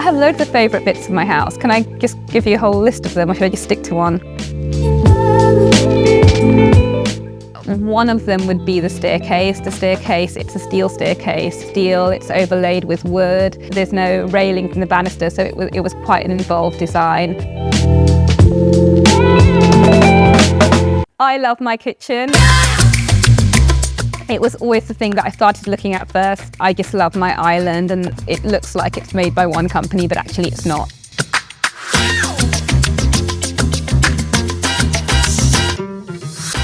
have loads of favourite bits of my house. Can I just give you a whole list of them, or should I just stick to one? One of them would be the staircase. The staircase, it's a steel staircase. Steel, it's overlaid with wood. There's no railing from the banister, so it was quite an involved design. I love my kitchen. It was always the thing that I started looking at first. I just love my island, and it looks like it's made by one company, but actually it's not.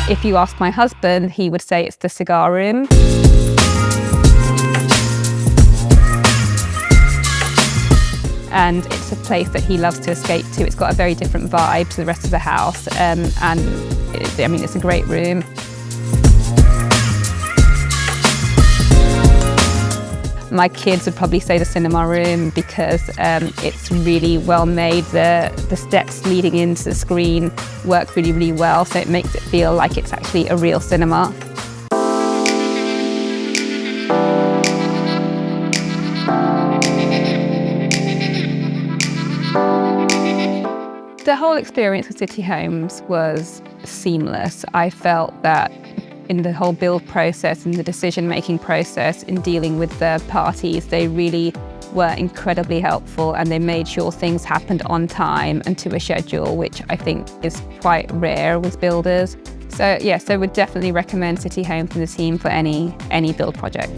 If you ask my husband, he would say it's the Cigar Room. And it's a place that he loves to escape to. It's got a very different vibe to the rest of the house, and it's a great room. My kids would probably say the cinema room because it's really well made. The steps leading into the screen work really, really well, so it makes it feel like it's actually a real cinema. The whole experience with City Homes was seamless. I felt that in the whole build process and the decision-making process in dealing with third parties, they really were incredibly helpful, and they made sure things happened on time and to a schedule, which I think is quite rare with builders. So yes, I would definitely recommend City Homes and the team for any build project.